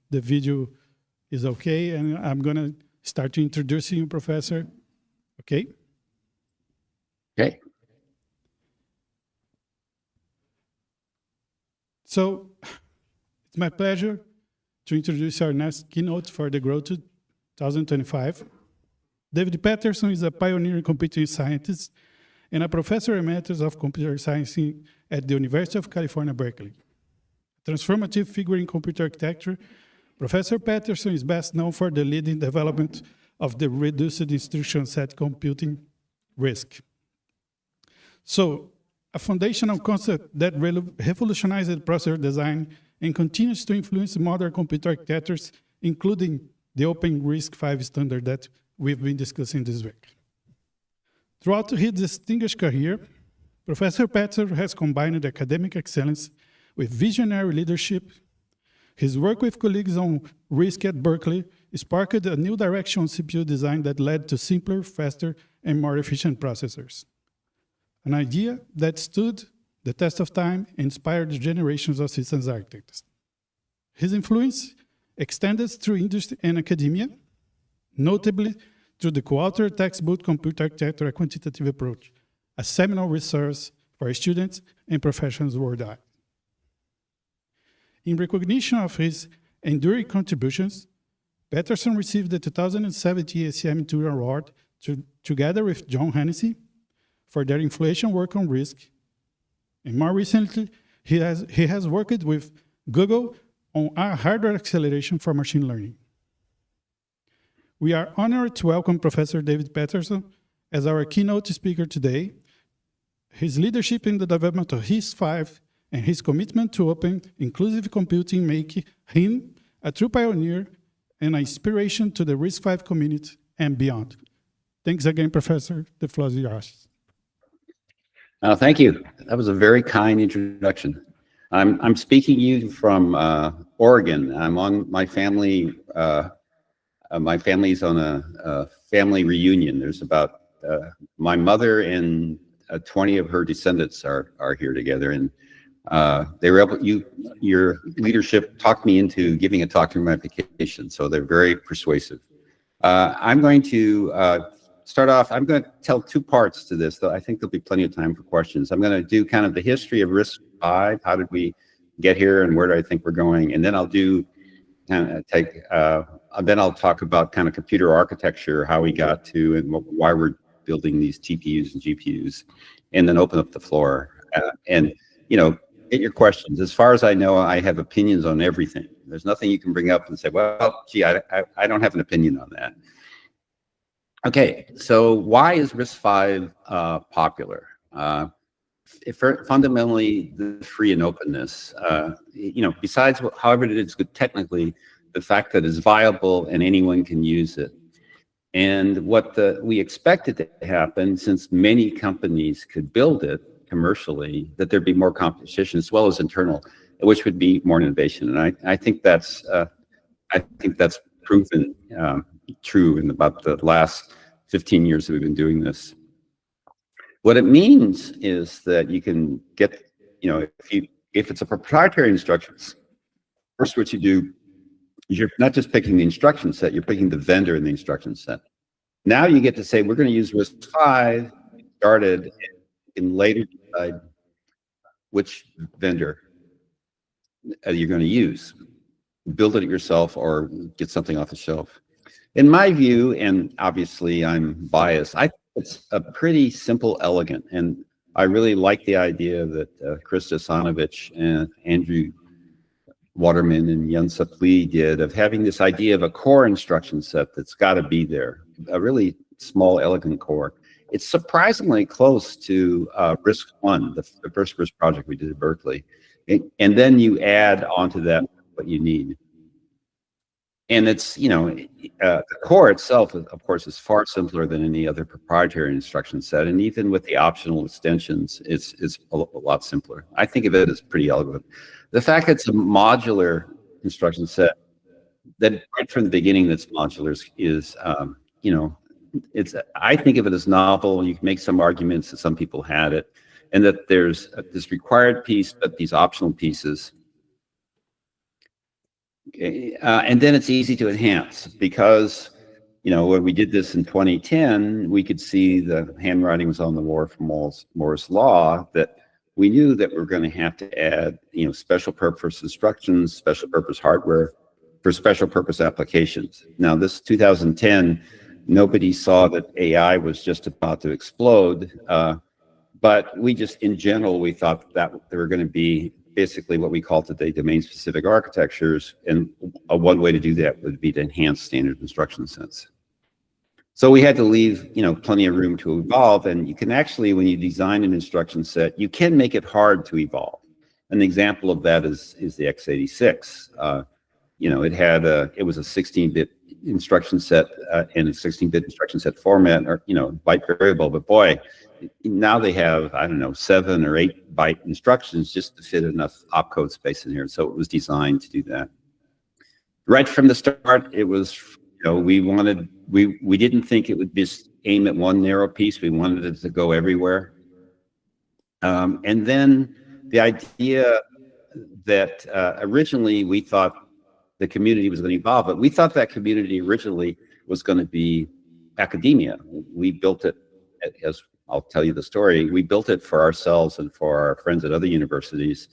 the video is okay, and I'm going to start introducing you, Professor. Okay? Okay. So it's my pleasure to introduce our next keynote for the Growth 2025. David Patterson is a pioneering computer scientist and a professor emeritus of computer science at the University of California, Berkeley. A transformative figure in computer architecture, Professor Patterson is best known for the leading development of the reduced instruction set computing RISC. So, a foundational concept that revolutionized processor design and continues to influence modern computer architectures, including the open RISC-V standard that we've been discussing this week. Throughout his distinguished career, Professor Patterson has combined academic excellence with visionary leadership. His work with colleagues on RISC at Berkeley sparked a new direction on CPU design that led to simpler, faster, and more efficient processors. An idea that stood the test of time and inspired generations of systems architects. His influence extended through industry and academia, notably through the co-authored textbook Computer Architecture: A Quantitative Approach, a seminal resource for students and professionals worldwide. In recognition of his enduring contributions, Patterson received the 2017 ACM Turing Award together with John Hennessy for their influential work on RISC. And more recently, he has worked with Google on hardware acceleration for machine learning. We are honored to welcome Professor David Patterson as our keynote speaker today. His leadership in the development of RISC-V and his commitment to open, inclusive computing make him a true pioneer and an inspiration to the RISC-V community and beyond. Thanks again, Professor. The floor is yours. Thank you. That was a very kind introduction. I'm speaking to you from Oregon. I'm on my family. My family's on a family reunion. There's about my mother and 20 of her descendants are here together, and they were able. Your leadership talked me into giving a talk during my vacation, so they're very persuasive. I'm going to start off. I'm going to tell two parts to this, though I think there'll be plenty of time for questions. I'm going to do kind of the history of RISC-V. How did we get here, and where do I think we're going? And then I'll do kind of then I'll talk about kind of computer architecture, how we got to, and why we're building these TPUs and GPUs, and then open up the floor. And get your questions. As far as I know, I have opinions on everything. There's nothing you can bring up and say, well, gee, I don't have an opinion on that. Okay, so why is RISC-V popular? Fundamentally, the free and openness. Besides however it is good technically, the fact that it's viable and anyone can use it. And what we expected to happen, since many companies could build it commercially, that there'd be more competition as well as internal, which would be more innovation. And I think that's proven true in about the last 15 years that we've been doing this. What it means is that you can get, if it's a proprietary instructions, first what you do is you're not just picking the instruction set, you're picking the vendor in the instruction set. Now you get to say, we're going to use RISC-V, started, and later decide which vendor you're going to use. Build it yourself or get something off the shelf. In my view, and obviously I'm biased, I think it's a pretty simple, elegant, and I really like the idea that Chris Dosanovich and Andrew Waterman and Yun-Sup Lee did of having this idea of a core instruction set that's got to be there, a really small, elegant core. It's surprisingly close to RISC-I, the first RISC project we did at Berkeley. And then you add onto that what you need. And it's, the core itself, of course, is far simpler than any other proprietary instruction set. And even with the optional extensions, it's a lot simpler. I think of it as pretty elegant. The fact that it's a modular instruction set, that right from the beginning that's modular is, I think of it as novel. You can make some arguments that some people had it, and that there's this required piece, but these optional pieces. And then it's easy to enhance because, when we did this in 2010, we could see the handwriting was on the wall from Moore's law, that we knew that we were going to have to add, special purpose instructions, special purpose hardware for special purpose applications. Now, this 2010, nobody saw that AI was just about to explode, but we just, in general, we thought that there were going to be basically what we call today domain-specific architectures, and one way to do that would be to enhance standard instruction sets. So we had to leave, plenty of room to evolve, and you can actually, when you design an instruction set, you can make it hard to evolve. An example of that is the x86. It was a 16-bit instruction set in a 16-bit instruction set format, or byte variable. But boy, now they have, I don't know, 7 or 8 byte instructions just to fit enough opcode space in here. So it was designed to do that. Right from the start, it was, we didn't think it would just aim at one narrow piece. We wanted it to go everywhere. And then the idea that originally we thought the community was going to evolve, but we thought that community originally was going to be academia. We built it, as I'll tell you the story, we built it for ourselves and for our friends at other universities,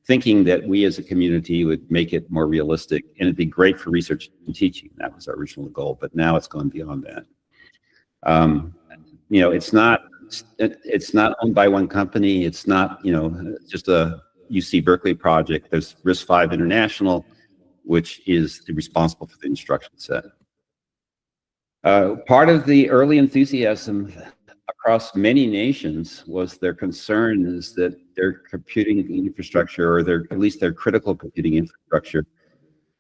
thinking that we as a community would make it more realistic and it'd be great for research and teaching. That was our original goal, but now it's gone beyond that. It's not owned by one company. It's not, just a UC Berkeley project. There's RISC-V International, which is responsible for the instruction set. Part of the early enthusiasm across many nations was their concern is that their computing infrastructure, or at least their critical computing infrastructure,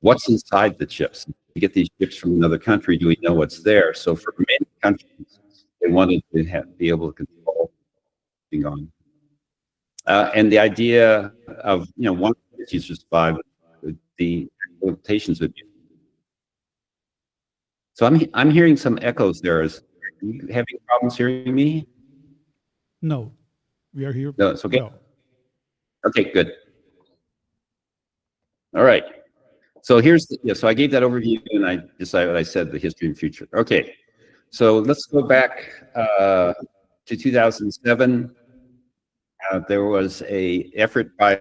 what's inside the chips? If you get these chips from another country, do we know what's there? So for many countries, they wanted to be able to control what's going on. And the idea of, one user survive, the limitations would be. So I'm hearing some echoes there. Are you having problems hearing me? No, we are here. No, it's okay. Well. Okay, good. All right. So so I gave that overview and I decided, I said the history and future. Okay. So let's go back to 2007. There was an effort by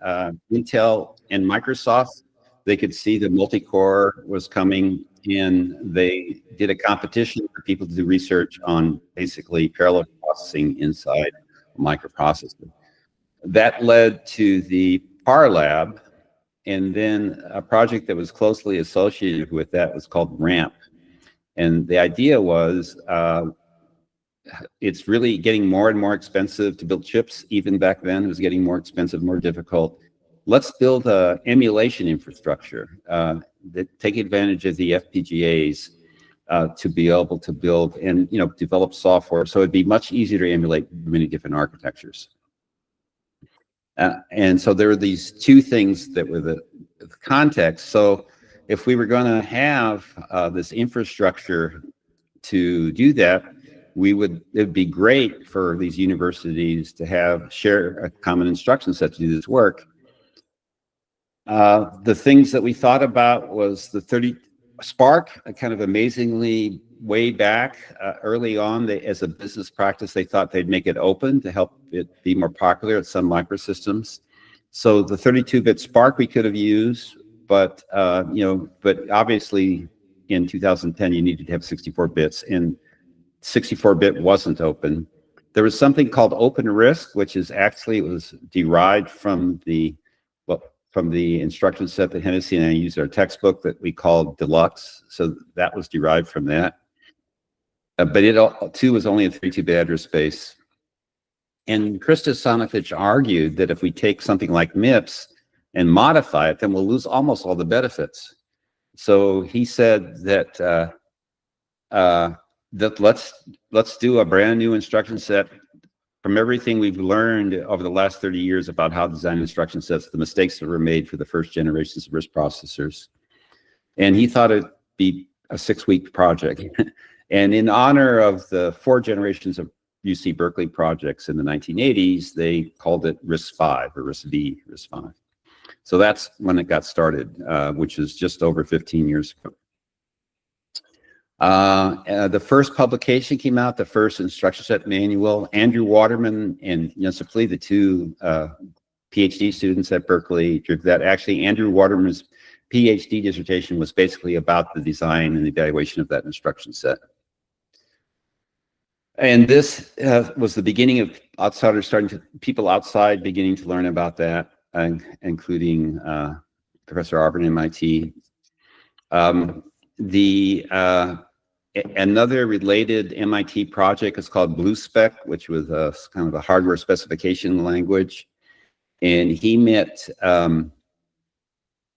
Intel and Microsoft. They could see the multi-core was coming, and they did a competition for people to do research on basically parallel processing inside a microprocessor. That led to the PAR lab, and then a project that was closely associated with that was called RAMP. And the idea was, it's really getting more and more expensive to build chips. Even back then, it was getting more expensive, more difficult. Let's build a emulation infrastructure that take advantage of the FPGAs to be able to build and develop software. So it'd be much easier to emulate many different architectures. And so there were these two things that were the context. So if we were going to have this infrastructure to do that, it'd be great for these universities to share a common instruction set to do this work. The things that we thought about was the 30 Spark, kind of amazingly way back early on, as a business practice, they thought they'd make it open to help it be more popular at some microsystems. So the 32-bit Spark we could have used, but but obviously in 2010 you needed to have 64 bits, and 64-bit wasn't open. There was something called Open RISC, which is actually, it was derived from the instruction set that Hennessy and I used our textbook that we called Deluxe. So that was derived from that. But it too was only a 32-bit address space. And Krista Sonovich argued that if we take something like MIPS and modify it, then we'll lose almost all the benefits. So he said that let's do a brand new instruction set from everything we've learned over the last 30 years about how to design instruction sets, the mistakes that were made for the first generations of RISC processors. And he thought it'd be a 6-week project. And in honor of the 4 generations of UC Berkeley projects in the 1980s, they called it RISC-V or RISC-V, RISC-V. So that's when it got started, which is just over 15 years ago. The first publication came out, the first instruction set manual. Andrew Waterman and Jens Lee, the two PhD students at Berkeley, did that. Actually, Andrew Waterman's PhD dissertation was basically about the design and evaluation of that instruction set. And this was the beginning of people outside beginning to learn about that, including Professor Arvin, MIT. Another related MIT project is called BlueSpec, which was kind of a hardware specification language. And he met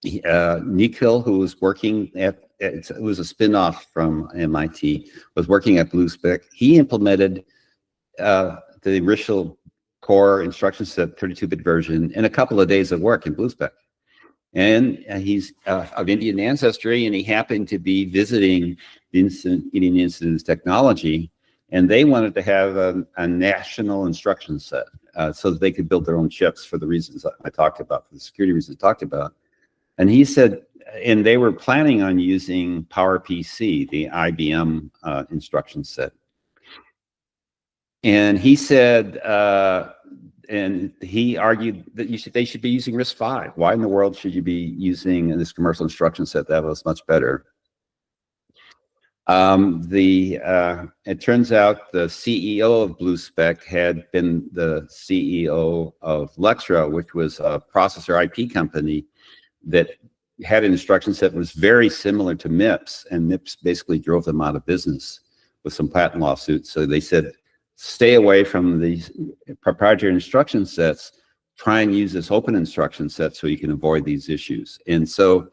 Nikhil, who was working at, it was a spin-off from MIT, was working at BlueSpec. He implemented the initial core instruction set 32-bit version in a couple of days of work in BlueSpec. And he's of Indian ancestry, and he happened to be visiting the Indian Institute's technology, and they wanted to have a national instruction set so that they could build their own chips for the reasons I talked about, for the security reasons I talked about. And he said, and they were planning on using PowerPC, the IBM instruction set. And he said, and he argued that they should be using RISC-V. Why in the world should you be using this commercial instruction set? That was much better. It turns out the CEO of BlueSpec had been the CEO of Lexra, which was a processor IP company that had an instruction set that was very similar to MIPS, and MIPS basically drove them out of business with some patent lawsuits. So they said, stay away from these proprietary instruction sets, try and use this open instruction set so you can avoid these issues. And so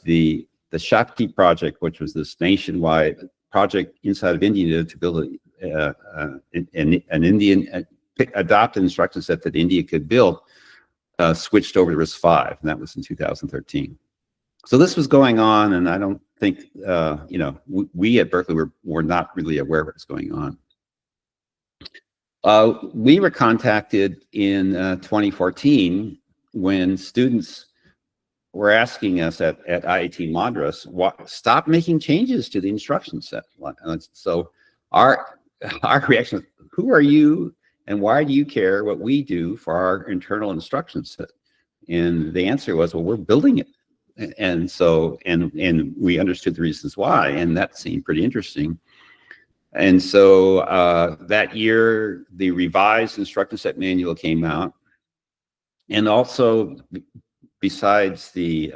the Shakti project, which was this nationwide project inside of India to build an Indian adopted instruction set that India could build, switched over to RISC-V, and that was in 2013. So this was going on, and I don't think, we at Berkeley were not really aware of what was going on. We were contacted in 2014 when students were asking us at IIT Madras, stop making changes to the instruction set. So our reaction was, who are you and why do you care what we do for our internal instruction set? And the answer was, well, we're building it. And so, and we understood the reasons why, and that seemed pretty interesting. And so that year, the revised instruction set manual came out. And also, besides the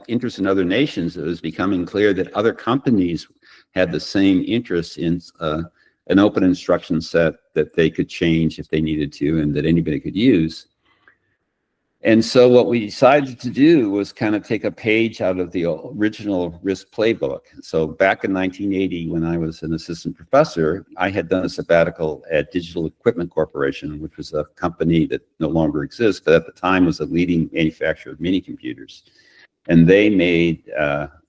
interest in other nations, it was becoming clear that other companies had the same interest in an open instruction set that they could change if they needed to and that anybody could use. And so what we decided to do was kind of take a page out of the original RISC playbook. So back in 1980, when I was an assistant professor, I had done a sabbatical at Digital Equipment Corporation, which was a company that no longer exists, but at the time was a leading manufacturer of mini computers. And they made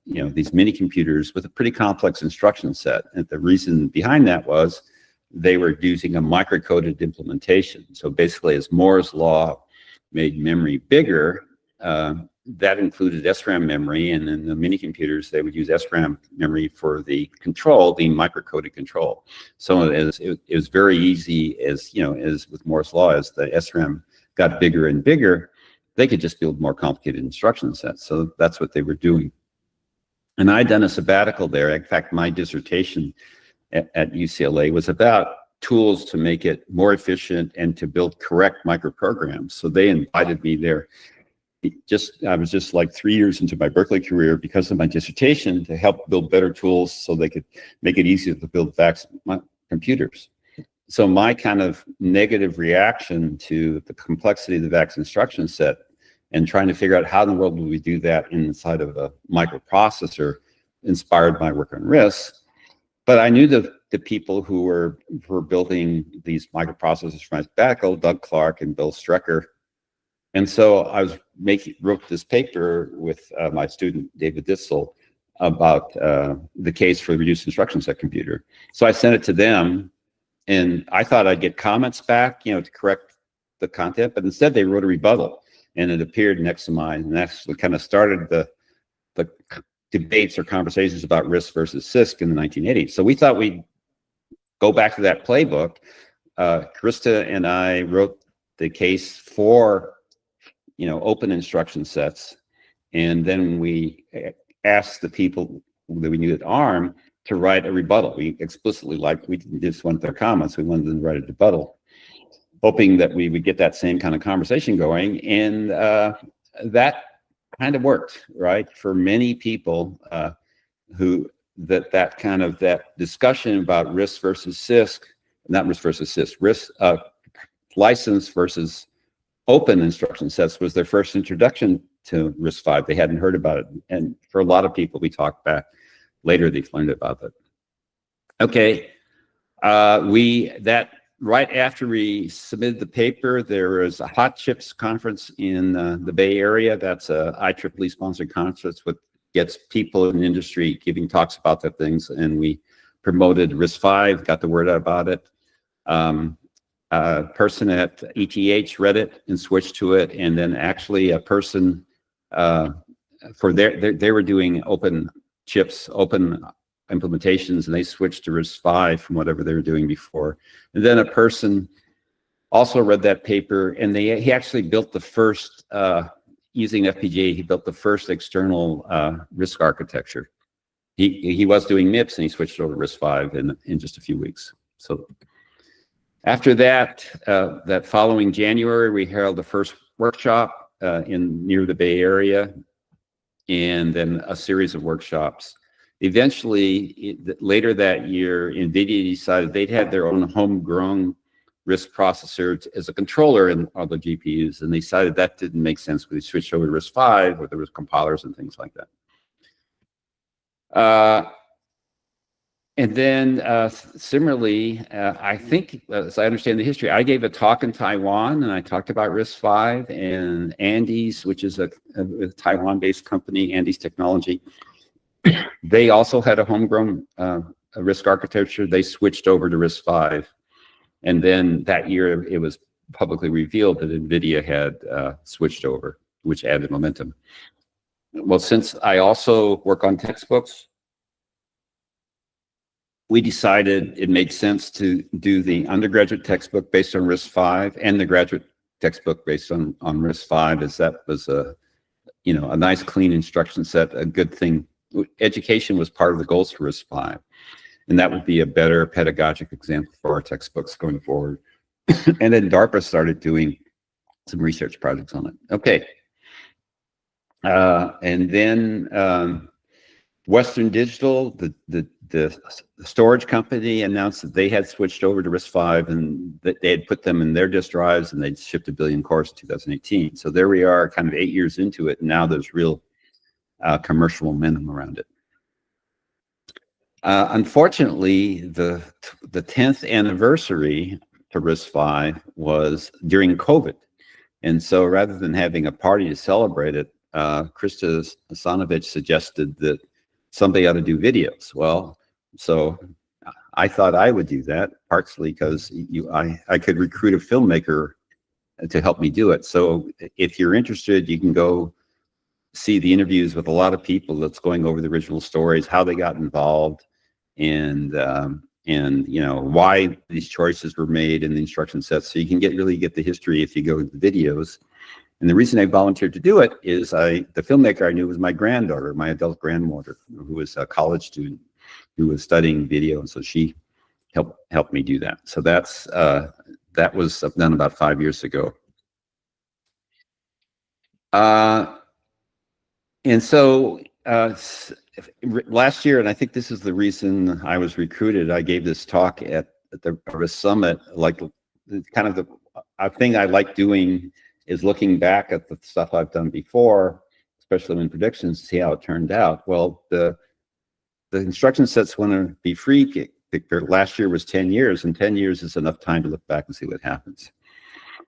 these mini computers with a pretty complex instruction set. And the reason behind that was they were using a microcoded implementation. So basically, as Moore's law made memory bigger, that included SRAM memory, and in the mini computers, they would use SRAM memory for the control, the microcoded control. So it was very easy, as with Moore's law, as the SRAM got bigger and bigger, they could just build more complicated instruction sets. So that's what they were doing. And I'd done a sabbatical there. In fact, my dissertation at UCLA was about tools to make it more efficient and to build correct microprograms. So they invited me there. I was just like 3 years into my Berkeley career because of my dissertation to help build better tools so they could make it easier to build VAX computers. So my kind of negative reaction to the complexity of the VAX instruction set and trying to figure out how in the world would we do that inside of a microprocessor inspired my work on RISC. But I knew the people who were building these microprocessors for my sabbatical, Doug Clark and Bill Strecker. And so I wrote this paper with my student, David Ditzel, about the case for the reduced instruction set computer. So I sent it to them, and I thought I'd get comments back, to correct the content, but instead they wrote a rebuttal. and it appeared next to mine, and that's what kind of started the debates or conversations about RISC versus CISC in the 1980s. So we thought we'd go back to that playbook. Krista and I wrote the case for, open instruction sets, and then we asked the people that we knew at ARM to write a rebuttal. We explicitly, we didn't just want their comments, we wanted them to write a rebuttal, hoping that we would get that same kind of conversation going. And that kind of worked, right? For many people that discussion about RISC versus CISC, not RISC versus CISC, RISC license versus open instruction sets was their first introduction to RISC-V. They hadn't heard about it. And for a lot of people, we talked back later, they've learned about it. Okay, right after we submitted the paper, there was a Hot Chips conference in the Bay Area. That's a IEEE sponsored conference with gets people in the industry giving talks about their things, and we promoted RISC-V, got the word out about it. A person at ETH read it and switched to it, and then actually a person they were doing open chips, open implementations, and they switched to RISC-V from whatever they were doing before. And then a person also read that paper, and he actually built the first, using FPGA, he built the first external RISC architecture. He was doing MIPS, and he switched over to RISC-V in just a few weeks. So after that, that following January, we held the first workshop near the Bay Area, and then a series of workshops. Eventually, later that year, NVIDIA decided they'd had their own homegrown RISC processor as a controller in all the GPUs, and they decided that didn't make sense when they switched over to RISC-V, where there was compilers and things like that. And then similarly, I think, as I understand the history, I gave a talk in Taiwan, and I talked about RISC-V, and Andes, which is a Taiwan-based company, Andes Technology, they also had a homegrown RISC architecture. They switched over to RISC-V. And then that year, it was publicly revealed that NVIDIA had switched over, which added momentum. Well, since I also work on textbooks, we decided it made sense to do the undergraduate textbook based on RISC-V and the graduate textbook based on RISC-V, as that was a nice clean instruction set, a good thing. Education was part of the goals for RISC-V, and that would be a better pedagogic example for our textbooks going forward. And then DARPA started doing some research projects on it. Okay. And then Western Digital, the storage company, announced that they had switched over to RISC-V, and that they had put them in their disk drives, and they'd shipped 1 billion cores in 2018. So there we are, kind of 8 years into it, and now there's real commercial momentum around it. Unfortunately, the 10th anniversary to RISC-V was during COVID. And so rather than having a party to celebrate it, Krista Asanovich suggested that somebody ought to do videos. Well, so I thought I would do that, partly because I could recruit a filmmaker to help me do it. So if you're interested, you can go see the interviews with a lot of people that's going over the original stories, how they got involved, and why these choices were made in the instruction sets. So you can really get the history if you go to the videos. And the reason I volunteered to do it is the filmmaker I knew was my granddaughter, my adult granddaughter, who was a college student who was studying video, and so she helped me do that. So that was done about 5 years ago. And so last year, and I think this is the reason I was recruited, I gave this talk at the RISC Summit. Like, kind of a thing I like doing is looking back at the stuff I've done before, especially in predictions, to see how it turned out. Well, the instruction sets want to be free. Last year was 10 years, and 10 years is enough time to look back and see what happens.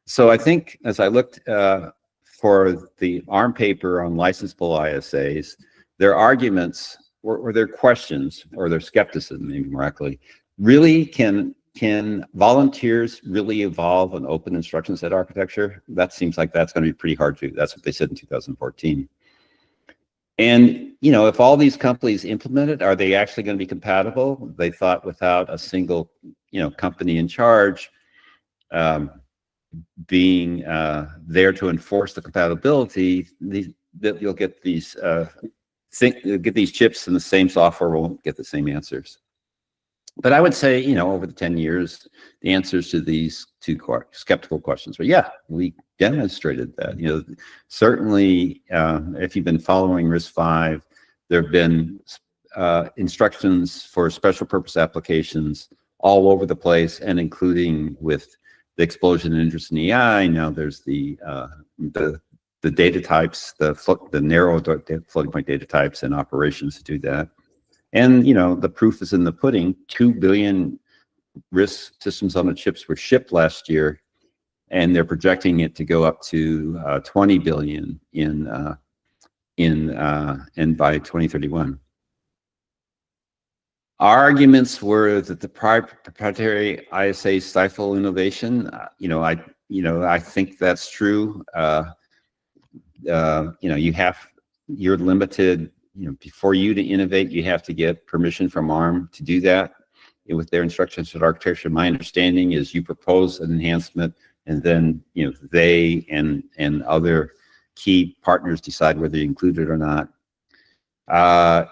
So I think as I looked for the ARM paper on licensable ISAs, their arguments or their questions or their skepticism, maybe more accurately, really can can volunteers really evolve an open instruction set architecture? That seems like that's going to be pretty hard to do. That's what they said in 2014. And, you know, if all these companies implement it, are they actually going to be compatible? They thought without a single, you know, company in charge being there to enforce the compatibility, you'll get these chips and the same software won't get the same answers. But I would say, you know, over the 10 years, the answers to these two skeptical questions were, yeah, we demonstrated that. You know, certainly, if you've been following RISC-V, there have been instructions for special purpose applications all over the place, and including with the explosion in interest in AI. Now there's the data types, the narrow floating point data types and operations to do that. And, you know, the proof is in the pudding. 2 billion RISC systems on the chips were shipped last year, and they're projecting it to go up to 20 billion by 2031. Our arguments were that the proprietary ISA stifle innovation. I think that's true. You're limited. You know, before you to innovate, you have to get permission from ARM to do that. With their instruction set architecture, my understanding is you propose an enhancement, and then, you know, they and other key partners decide whether you include it or not.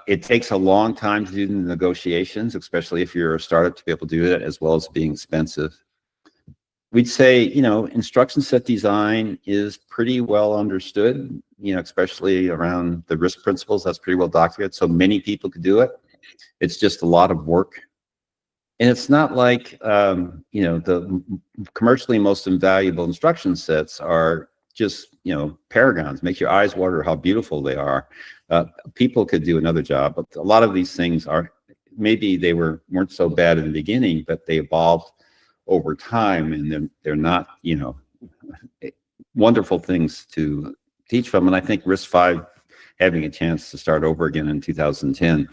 It takes a long time to do the negotiations, especially if you're a startup, to be able to do it, as well as being expensive. We'd say, you know, instruction set design is pretty well understood, you know, especially around the RISC principles. That's pretty well documented. So many people could do it. It's just a lot of work. And it's not like, you know, the commercially most invaluable instruction sets are just, you know, paragons. Make your eyes water how beautiful they are. People could do another job, but a lot of these things are, maybe they weren't so bad in the beginning, but they evolved over time, and they're not, you know, wonderful things to teach from. And I think RISC-V having a chance to start over again in 2010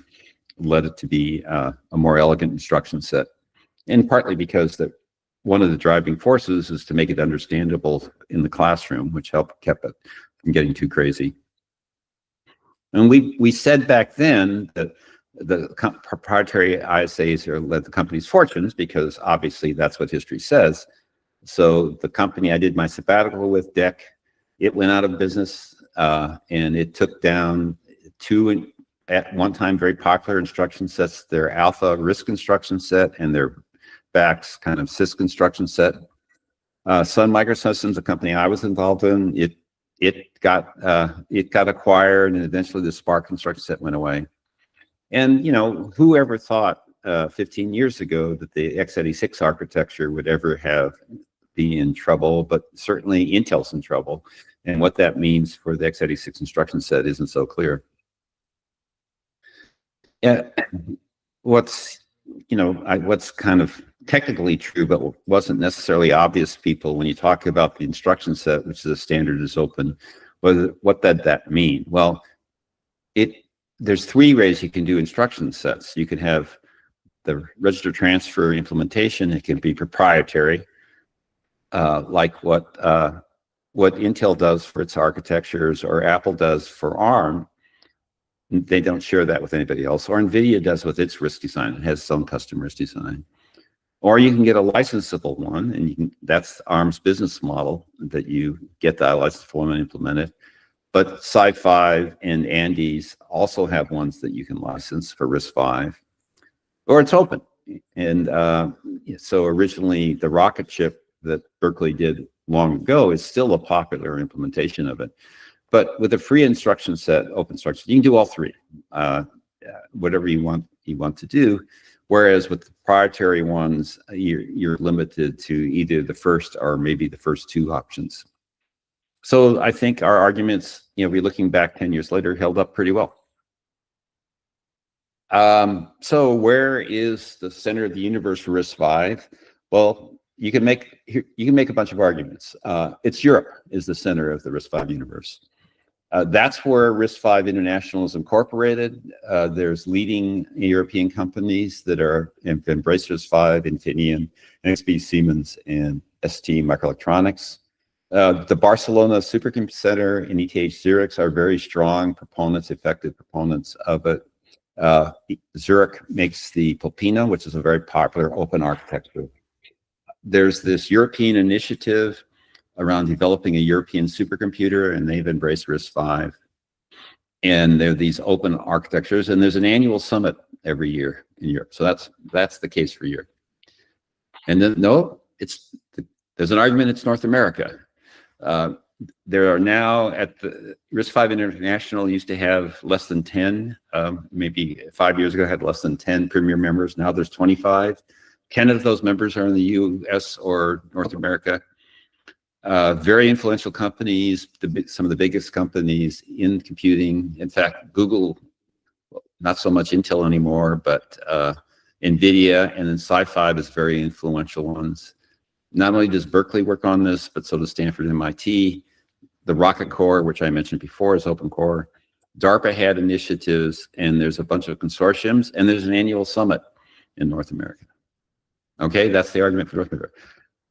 led it to be a more elegant instruction set, and partly because one of the driving forces is to make it understandable in the classroom, which kept it from getting too crazy. And we said back then that the proprietary ISAs led the company's fortunes, because obviously that's what history says. So the company I did my sabbatical with, DEC, it went out of business, and it took down two at one time very popular instruction sets, their Alpha RISC instruction set and their BAX kind of CISC instruction set. Sun Microsystems, a company I was involved in, it got acquired, and eventually the Spark instruction set went away. And, you know, whoever thought 15 years ago that the x86 architecture would ever be in trouble? But certainly Intel's in trouble, and what that means for the x86 instruction set isn't so clear. Yeah, what's kind of technically true, but wasn't necessarily obvious to people when you talk about the instruction set, which is a standard is open, what did that mean? Well, there's three ways you can do instruction sets. You can have the register transfer implementation. It can be proprietary, like what Intel does for its architectures, or Apple does for ARM. They don't share that with anybody else. Or NVIDIA does with its RISC design. It has some customers' design. Or you can get a licensable one, and that's ARM's business model, that you get that licensable one and implement it. But Sci-Fi and Andes also have ones that you can license for RISC-V, or it's open. And so originally the rocket chip that Berkeley did long ago is still a popular implementation of it. But with a free instruction set, open instruction, you can do all three, whatever you want to do. Whereas with the proprietary ones, you're limited to either the first or maybe the first two options. So I think our arguments, you know, looking back 10 years later, held up pretty well. So where is the center of the universe for RISC-V? Well, you can make a bunch of arguments. It's Europe is the center of the RISC-V universe. That's where RISC-V International is incorporated. There's leading European companies that have embraced RISC-V, Infineon, NXP, Siemens, and ST Microelectronics. The Barcelona Supercomputing Center and ETH Zurich are very strong proponents, effective proponents of it. Zurich makes the Pulpina, which is a very popular open architecture. There's this European initiative around developing a European supercomputer, and they've embraced RISC-V. And there are these open architectures, and there's an annual summit every year in Europe. So that's the case for Europe. And then, no, there's an argument it's North America. There are now, at the RISC-V International used to have less than 10, maybe 5 years ago had less than 10 premier members. Now there's 25. 10 of those members are in the US or North America. Very influential companies, some of the biggest companies in computing. In fact, Google, not so much Intel anymore, but NVIDIA, and then Sci-Fi is very influential ones. Not only does Berkeley work on this, but so does Stanford and MIT. The Rocket Core, which I mentioned before, is open core. DARPA had initiatives, and there's a bunch of consortiums, and there's an annual summit in North America. Okay, that's the argument for North America.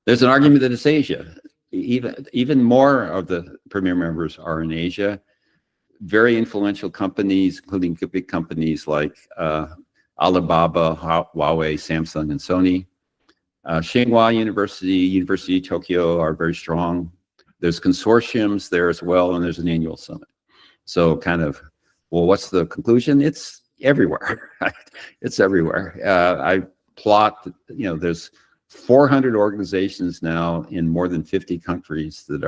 There's an argument that it's Asia. Even more of the premier members are in Asia. Very influential companies, including big companies like Alibaba, Huawei, Samsung, and Sony. Tsinghua University of Tokyo are very strong. There's consortiums there as well, and there's an annual summit. So kind of, well, what's the conclusion? It's everywhere. It's everywhere. I plot, there's 400 organizations now in more than 50 countries that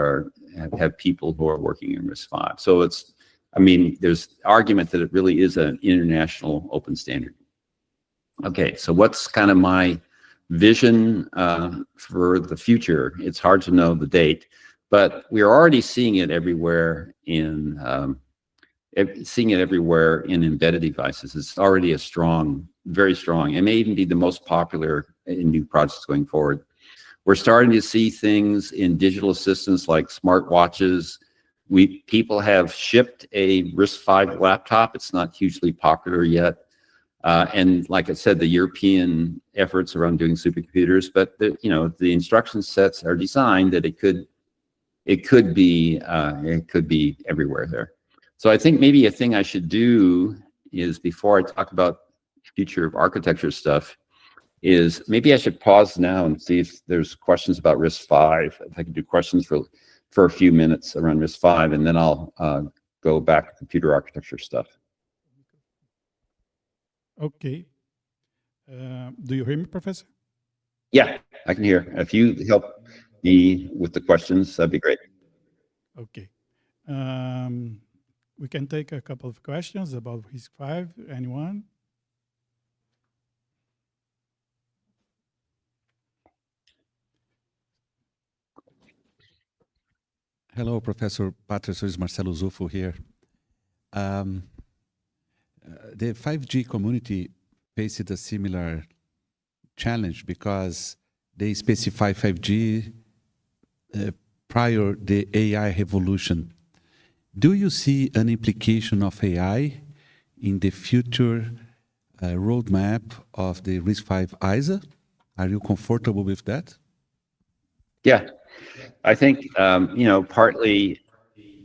have people who are working in RISC-V. So there's argument that it really is an international open standard. Okay, so what's kind of my vision for the future? It's hard to know the date, but we're already seeing it everywhere in embedded devices. It's already very strong. It may even be the most popular in new projects going forward. We're starting to see things in digital assistants like smartwatches. People have shipped a RISC-V laptop. It's not hugely popular yet. And like I said, the European efforts around doing supercomputers, but the instruction sets are designed that it could be everywhere there. So I think maybe a thing I should do is, before I talk about future of architecture stuff, is maybe I should pause now and see if there's questions about RISC-V. If I could do questions for a few minutes around RISC-V, and then I'll go back to computer architecture stuff. Okay. Do you hear me, Professor? Yeah, I can hear. If you help me with the questions, that'd be great. Okay. We can take a couple of questions about RISC-V. Anyone? Hello, Professor Patterson. It's Marcelo Zuffo here. The 5G community faced a similar challenge because they specify 5G prior the AI revolution. Do you see an implication of AI in the future roadmap of the RISC-V ISA? Are you comfortable with that? Yeah, I think, partly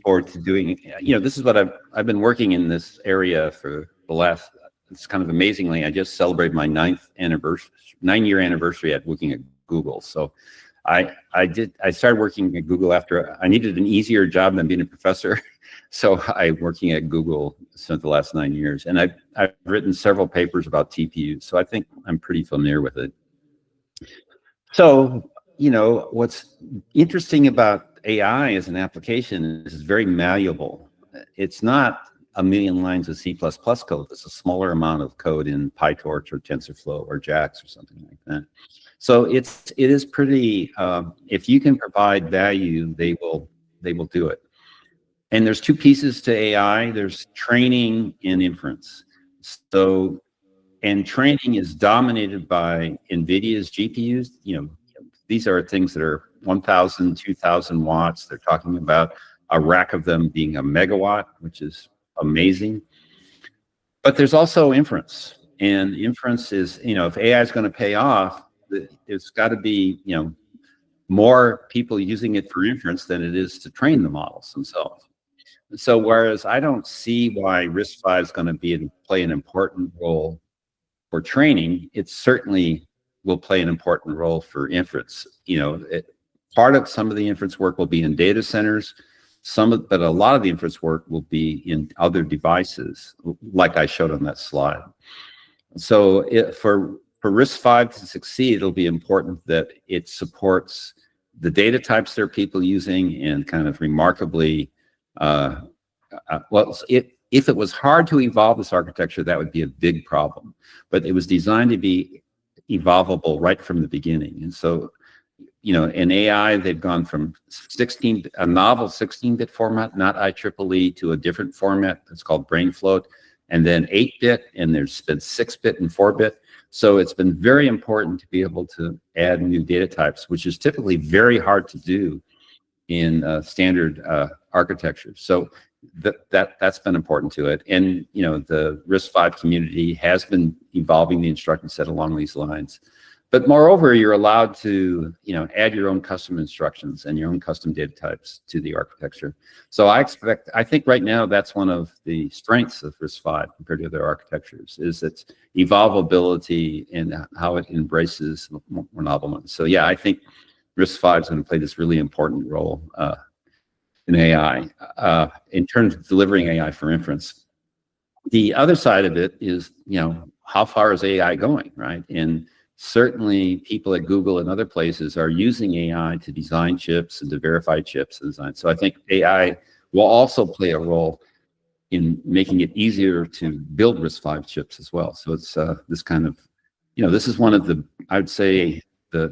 or to doing, this is what I've been working in this area for the last, it's kind of amazingly, I just celebrated my 9-year anniversary at working at Google. So I started working at Google after I needed an easier job than being a professor. So I'm working at Google since the last 9 years, and I've written several papers about TPUs. So I think I'm pretty familiar with it. So, what's interesting about AI as an application is it's very malleable. It's not a million lines of C++ code. It's a smaller amount of code in PyTorch or TensorFlow or JAX or something like that. So it is pretty, if you can provide value, they will do it. And there's two pieces to AI. There's training and inference. So, and training is dominated by NVIDIA's GPUs. These are things that are 1,000, 2,000 watts. They're talking about a rack of them being a megawatt, which is amazing. But there's also inference, and inference is, if AI is going to pay off, it's got to be, more people using it for inference than it is to train the models themselves. So whereas I don't see why RISC-V is going to play an important role for training, it certainly will play an important role for inference. Part of some of the inference work will be in data centers, but a lot of the inference work will be in other devices, like I showed on that slide. So for RISC-V to succeed, it'll be important that it supports the data types there are people using, and kind of remarkably, if it was hard to evolve this architecture, that would be a big problem. But it was designed to be evolvable right from the beginning. And so, in AI, they've gone from a novel 16-bit format, not IEEE, to a different format that's called BrainFloat, and then 8-bit, and there's been 6-bit and 4-bit. So it's been very important to be able to add new data types, which is typically very hard to do in standard architecture. So that's been important to it. And the RISC-V community has been evolving the instruction set along these lines. But moreover, you're allowed to add your own custom instructions and your own custom data types to the architecture. So I think right now that's one of the strengths of RISC-V compared to other architectures, is its evolvability and how it embraces more novel ones. So yeah, I think RISC-V is going to play this really important role in AI, in terms of delivering AI for inference. The other side of it is, how far is AI going, right? And certainly people at Google and other places are using AI to design chips and to verify chips and design. So I think AI will also play a role in making it easier to build RISC-V chips as well. So it's this kind of, this is one of the, I would say,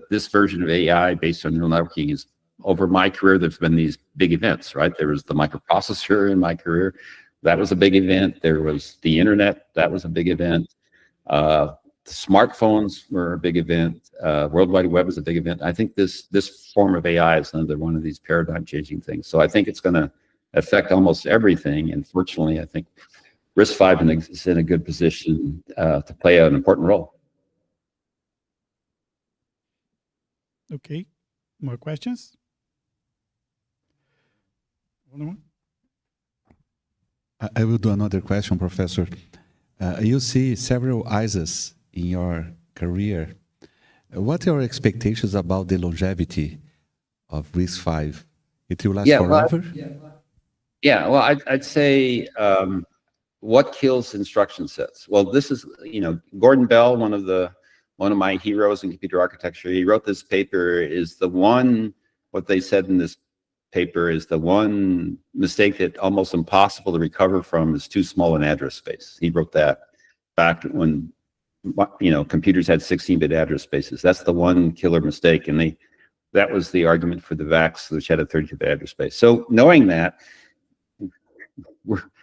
this version of AI based on neural networking is, over my career, there's been these big events, right? There was the microprocessor in my career. That was a big event. There was the internet. That was a big event. Smartphones were a big event. World Wide Web is a big event. I think this form of AI is another one of these paradigm-changing things. So I think it's going to affect almost everything. And fortunately, I think RISC-V is in a good position to play an important role. Okay, more questions? I will do another question, Professor. You see several ISAs in your career. What are your expectations about the longevity of RISC-V? It will last forever? Well, I'd say what kills instruction sets? Well, this is, Gordon Bell, one of my heroes in computer architecture. He wrote this paper, what they said in this paper is the one mistake that almost impossible to recover from is too small an address space. He wrote that back when computers had 16-bit address spaces. That's the one killer mistake, and that was the argument for the VAX, which had a 32-bit address space. So knowing that,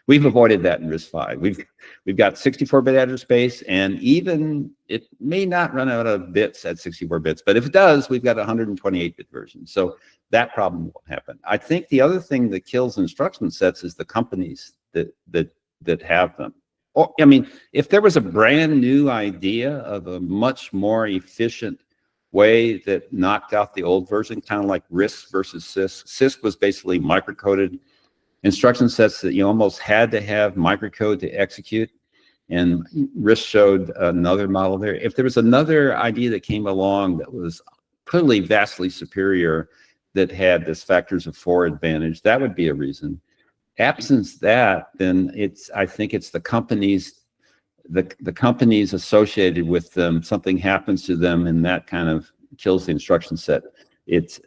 we've avoided that in RISC-V. We've got 64-bit address space, and even it may not run out of bits at 64 bits, but if it does, we've got a 128-bit version. So that problem won't happen. I think the other thing that kills instruction sets is the companies that have them. Or, if there was a brand new idea of a much more efficient way that knocked out the old version, kind of like RISC versus CISC. CISC was basically microcoded instruction sets that you almost had to have microcode to execute, and RISC showed another model there. If there was another idea that came along that was clearly vastly superior, that had this factors of 4 advantage, that would be a reason. Absence that, then I think it's the companies, the companies associated with them, something happens to them and that kind of kills the instruction set. It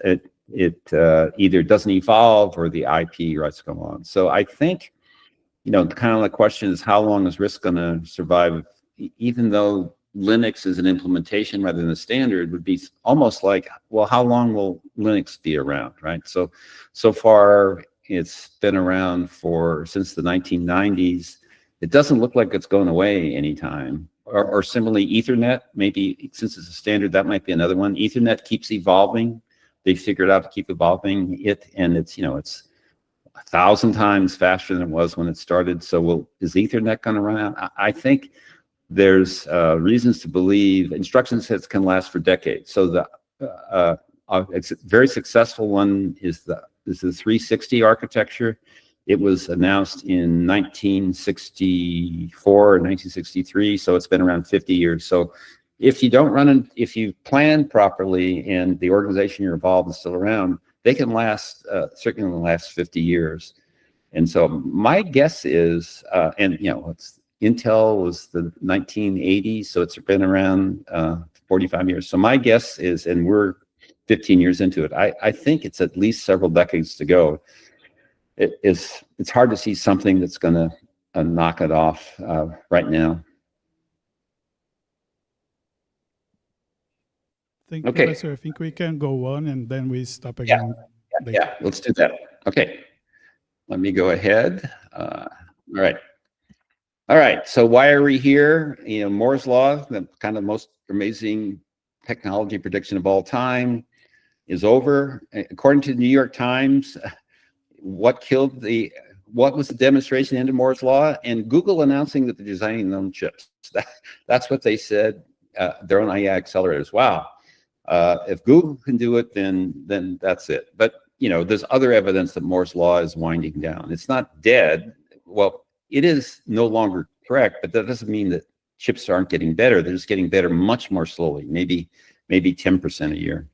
either doesn't evolve or the IP rights come on. So I think, kind of the question is, how long is RISC going to survive? Even though Linux is an implementation rather than a standard, would be almost like, well, how long will Linux be around, right? So far, it's been around since the 1990s. It doesn't look like it's going away anytime. Or similarly, Ethernet, maybe since it's a standard, that might be another one. Ethernet keeps evolving. They figured out to keep evolving it, and it's 1,000 times faster than it was when it started. So is Ethernet going to run out? I think there's reasons to believe instruction sets can last for decades. So the it's a very successful one is the 360 architecture. It was announced in 1964 or 1963, so it's been around 50 years. So if you don't run, if you plan properly and the organization you're involved is still around, they can last certainly last 50 years. And so my guess is, and you know, Intel was the 1980s, so it's been around 45 years. So my guess is, and we're 15 years into it, I think it's at least several decades to go. It's hard to see something that's going to knock it off right now. Thank you, Okay. Professor. I think we can go on and then we stop again. Yeah, let's do that. Okay, let me go ahead. All right. So why are we here? You know, Moore's law, the kind of most amazing technology prediction of all time, is over. According to the New York Times, what was the demonstration into Moore's law? And Google announcing that they're designing their own chips. That's what they said, their own AI accelerators. Wow. If Google can do it, then that's it. But you know, there's other evidence that Moore's law is winding down. It's not dead. Well, it is no longer correct, but that doesn't mean that chips aren't getting better. They're just getting better much more slowly, maybe 10% a year.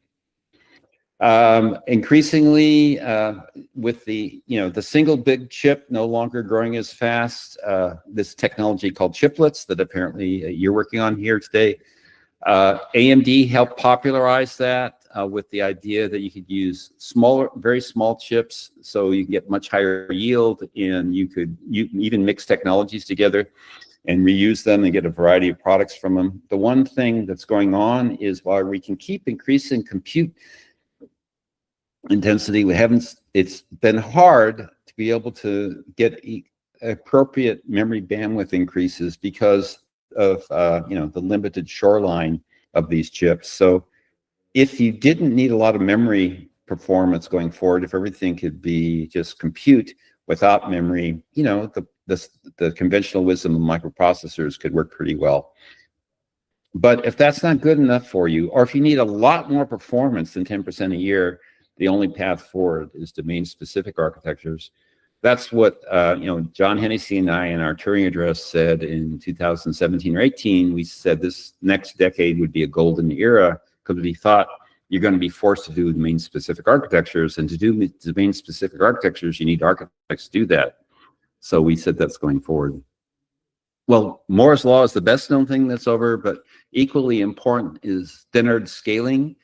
Increasingly, with the single big chip no longer growing as fast, this technology called chiplets that apparently you're working on here today, AMD helped popularize that with the idea that you could use very small chips, so you can get much higher yield, and you even mix technologies together and reuse them and get a variety of products from them. The one thing that's going on is while we can keep increasing compute intensity, it's been hard to be able to get appropriate memory bandwidth increases because of the limited shoreline of these chips. So if you didn't need a lot of memory performance going forward, if everything could be just compute without memory, you know, the conventional wisdom of microprocessors could work pretty well. But if that's not good enough for you, or if you need a lot more performance than 10% a year, the only path forward is domain-specific architectures. That's what John Hennessy and I in our Turing address said in 2017 or 18. We said this next decade would be a golden era because we thought you're going to be forced to do domain-specific architectures, and to do domain-specific architectures, you need architects to do that. So we said that's going forward. Well, Moore's law is the best known thing that's over, but equally important is Dennard scaling.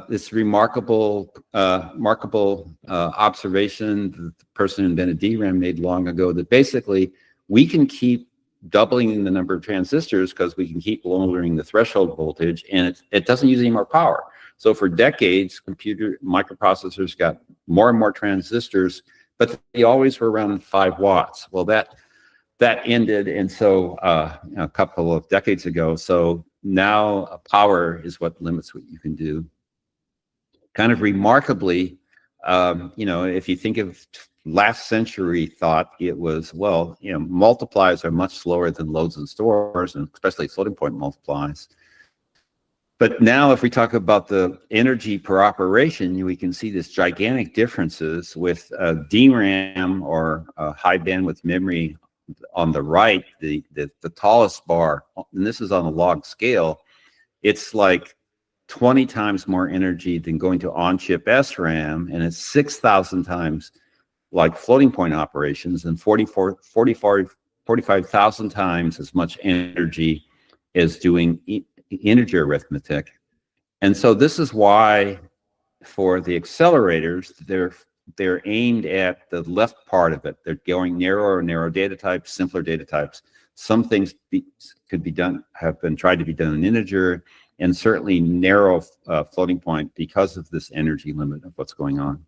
This remarkable observation that the person who invented DRAM made long ago, that basically we can keep doubling the number of transistors because we can keep lowering the threshold voltage, and it doesn't use any more power. So for decades, microprocessors got more and more transistors, but they always were around 5 watts. Well, that ended, and so a couple of decades ago. So now power is what limits what you can do. Kind of remarkably, if you think of last century thought, it was, well, multiplies are much slower than loads and stores, and especially floating point multiplies. But now if we talk about the energy per operation, we can see this gigantic differences with DRAM or high bandwidth memory on the right, the tallest bar, and this is on a log scale, it's like 20 times more energy than going to on-chip SRAM, and it's 6,000 times like floating point operations, and 45,000 times as much energy as doing integer arithmetic. And so this is why for the accelerators, they're aimed at the left part of it. They're going narrow data types, simpler data types. Some things could be done, have been tried to be done in integer, and certainly narrow floating point because of this energy limit of what's going on.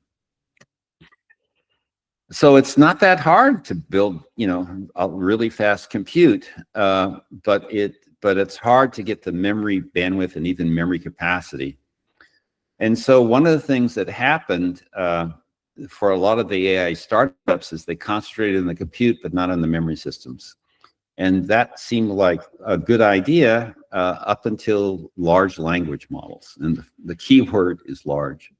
So it's not that hard to build, a really fast compute, but it's hard to get the memory bandwidth and even memory capacity. And so one of the things that happened for a lot of the AI startups is they concentrated on the compute, but not on the memory systems. And that seemed like a good idea up until large language models. And the key word is large.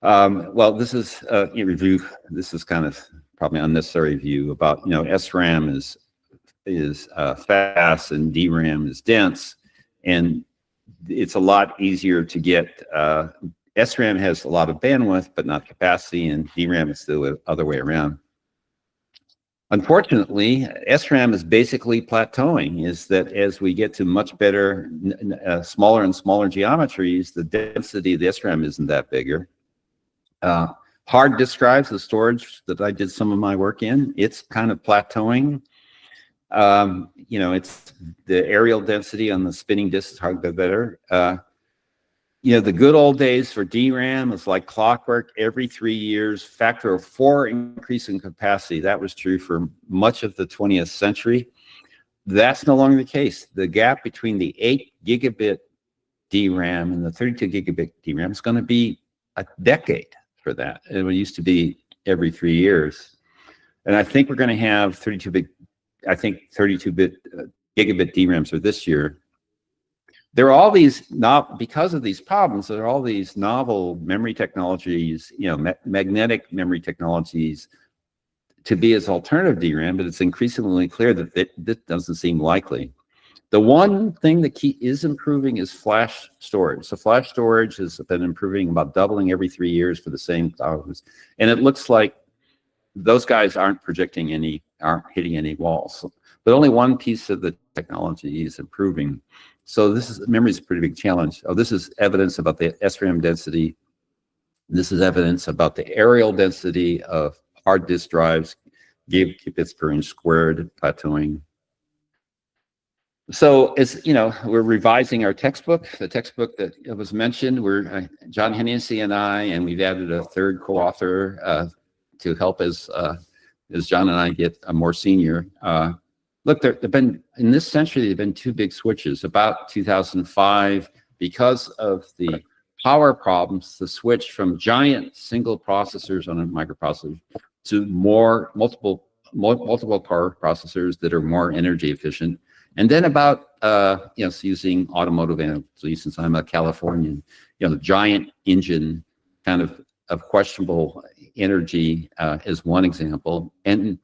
Well, this is a review. This is kind of probably unnecessary view about, SRAM is fast and DRAM is dense. And it's a lot easier to get, SRAM has a lot of bandwidth, but not capacity, and DRAM is the other way around. Unfortunately, SRAM is basically plateauing, is that as we get to much better, smaller and smaller geometries, the density of the SRAM isn't that bigger. Hard disk drives, the storage that I did some of my work in, it's kind of plateauing. It's the areal density on the spinning disk is hard to get better. The good old days for DRAM is like clockwork. Every 3 years, factor of 4 increase in capacity. That was true for much of the 20th century. That's no longer the case. The gap between the 8 gigabit DRAM and the 32 gigabit DRAM is going to be a decade for that. It used to be every 3 years. And I think we're going to have 32-bit gigabit DRAMs for this year. There are all these, because of these problems, there are all these novel memory technologies, magnetic memory technologies to be as alternative DRAM, but it's increasingly clear that this doesn't seem likely. The one thing that is improving is flash storage. So flash storage has been improving, about doubling every 3 years for the same dollars. And it looks like those guys aren't hitting any walls. But only one piece of the technology is improving. So memory is a pretty big challenge. Oh, this is evidence about the SRAM density. This is evidence about the areal density of hard disk drives, gigabits per inch squared, plateauing. So we're revising our textbook, the textbook that was mentioned. John Hennessy and I, and we've added a third co-author to help as John and I get more senior. Look, in this century, there have been 2 big switches. About 2005, because of the power problems, the switch from giant single processors on a microprocessor to multiple power processors that are more energy efficient. And then about, using automotive analogy, since I'm a Californian, the giant engine kind of questionable energy is one example, and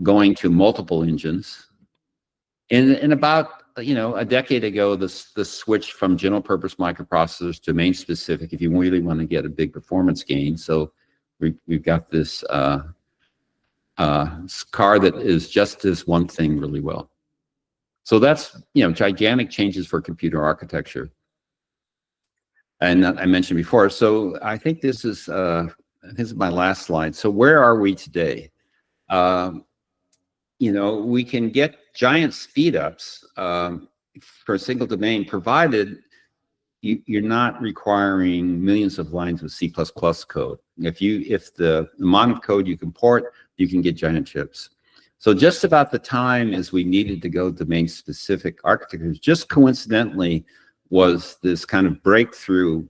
going to multiple engines. And about, a decade ago, the switch from general purpose microprocessors to domain specific, if you really want to get a big performance gain. So we've got this car that is just this one thing really well. So that's, gigantic changes for computer architecture. And I mentioned before, so I think this is my last slide. So where are we today? We can get giant speed ups for a single domain, provided you're not requiring millions of lines of C++ code. If the amount of code you can port, you can get giant chips. So just about the time as we needed to go domain-specific architectures, just coincidentally was this kind of breakthrough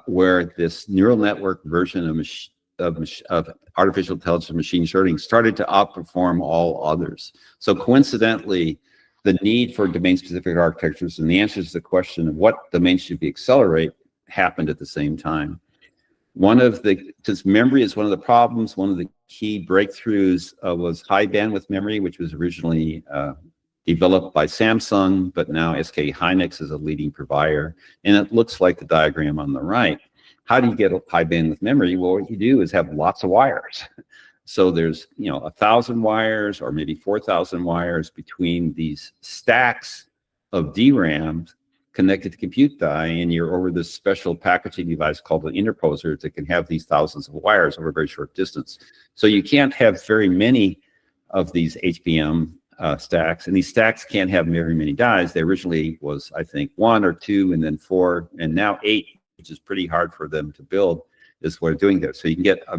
where this neural network version of artificial intelligence machine learning started to outperform all others. So coincidentally, the need for domain-specific architectures and the answers to the question of what domains should be accelerate happened at the same time. Since memory is one of the problems, one of the key breakthroughs was high bandwidth memory, which was originally developed by Samsung, but now SK Hynix is a leading provider. And it looks like the diagram on the right. How do you get high bandwidth memory? Well, what you do is have lots of wires. So there's 1,000 wires or maybe 4,000 wires between these stacks of DRAM connected to compute die, and you're over this special packaging device called an interposer that can have these thousands of wires over a very short distance. So you can't have very many of these HBM stacks, and these stacks can't have very many dies. They originally was, I think, 1 or 2, and then 4, and now 8, which is pretty hard for them to build, is what they're doing there. So you can get a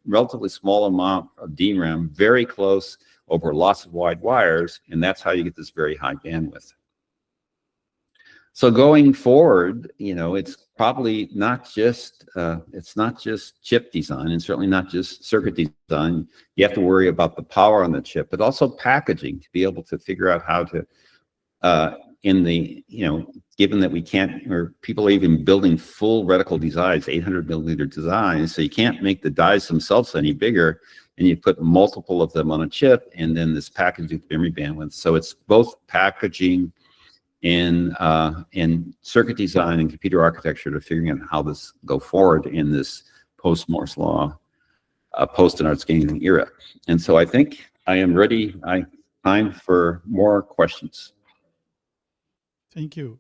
relatively small amount of DRAM very close over lots of wide wires, and that's how you get this very high bandwidth. So going forward, it's probably it's not just chip design, and certainly not just circuit design. You have to worry about the power on the chip, but also packaging to be able to figure out how to, given that we can't, or people are even building full reticle designs, 800 millimeter designs, so you can't make the dies themselves any bigger, and you put multiple of them on a chip, and then this packaging memory bandwidth. So it's both packaging and circuit design and computer architecture to figuring out how this go forward in this post-Moore's law, post-Arnott scaling era. And so I think I am ready. Time for more questions. Thank you.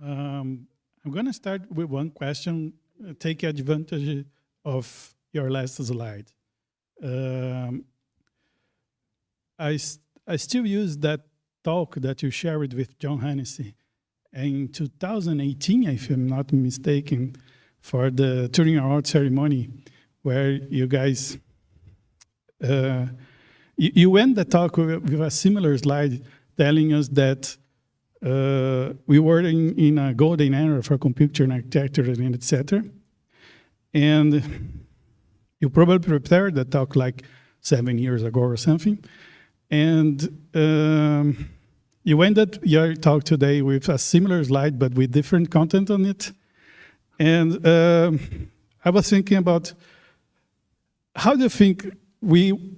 I'm going to start with one question, take advantage of your last slide. I still use that talk that you shared with John Hennessy in 2018, if I'm not mistaken, for the Turing Award ceremony, where you guys, you end the talk with a similar slide telling us that we were in a golden era for computer and architecture and etc. And you probably prepared the talk like 7 years ago or something. And you ended your talk today with a similar slide, but with different content on it. And I was thinking about, how do you think we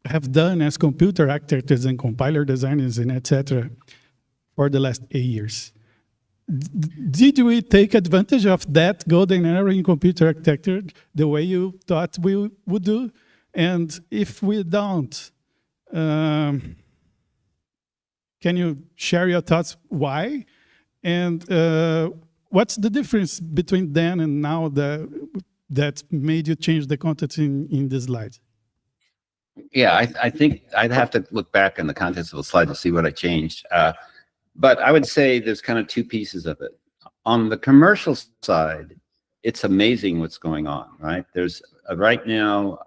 have done as computer architects and compiler designers and etc. for the last 8 years? Did we take advantage of that golden era in computer architecture the way you thought we would do? And if we don't, can you share your thoughts why? And what's the difference between then and now that made you change the content in this slide? Yeah, I think I'd have to look back in the context of the slide to see what I changed. But I would say there's kind of two pieces of it. On the commercial side, it's amazing what's going on, right? There's right now,